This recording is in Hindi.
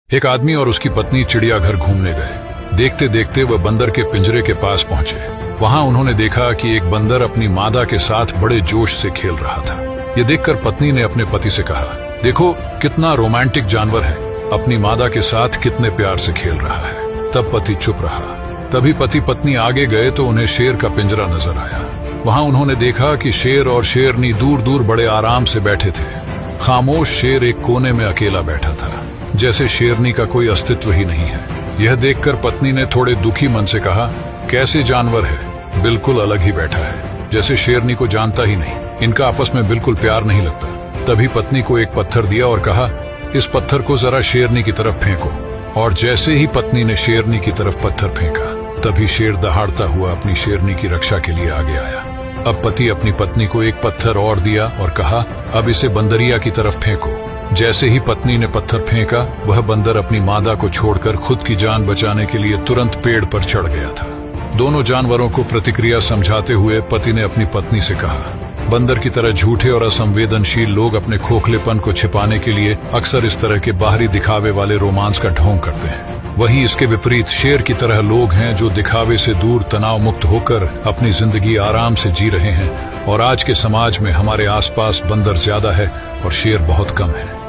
एक आदमी और उसकी पत्नी चिड़ियाघर घूमने गए। देखते देखते वह बंदर के पिंजरे के पास पहुंचे। वहां उन्होंने देखा कि एक बंदर अपनी मादा के साथ बड़े जोश से खेल रहा था। ये देखकर पत्नी ने अपने पति से कहा, देखो कितना रोमांटिक जानवर है, अपनी मादा के साथ कितने प्यार से खेल रहा है। तब पति चुप रहा। तभी पति पत्नी आगे गए तो उन्हें शेर का पिंजरा नजर आया। वहां उन्होंने देखा कि शेर और शेरनी दूर दूर बड़े आराम से बैठे थे। खामोश शेर एक कोने में अकेला बैठा था, जैसे शेरनी का कोई अस्तित्व ही नहीं है। यह देखकर पत्नी ने थोड़े दुखी मन से कहा, कैसे जानवर है, बिल्कुल अलग ही बैठा है, जैसे शेरनी को जानता ही नहीं। इनका आपस में बिल्कुल प्यार नहीं लगता। तभी पत्नी को एक पत्थर दिया और कहा, इस पत्थर को जरा शेरनी की तरफ फेंको। और जैसे ही पत्नी ने शेरनी की तरफ पत्थर फेंका, तभी शेर दहाड़ता हुआ अपनी शेरनी की रक्षा के लिए आगे आया। अब पति अपनी पत्नी को एक पत्थर और दिया और कहा, अब इसे बंदरिया की तरफ फेंको। जैसे ही पत्नी ने पत्थर फेंका, वह बंदर अपनी मादा को छोड़कर खुद की जान बचाने के लिए तुरंत पेड़ पर चढ़ गया था। दोनों जानवरों को प्रतिक्रिया समझाते हुए पति ने अपनी पत्नी से कहा, बंदर की तरह झूठे और असंवेदनशील लोग अपने खोखलेपन को छिपाने के लिए अक्सर इस तरह के बाहरी दिखावे वाले रोमांस का ढोंग करते हैं। वहीं इसके विपरीत शेर की तरह लोग हैं जो दिखावे से दूर तनाव मुक्त होकर अपनी जिंदगी आराम से जी रहे हैं। और आज के समाज में हमारे आसपास बंदर ज्यादा है और शेर बहुत कम है।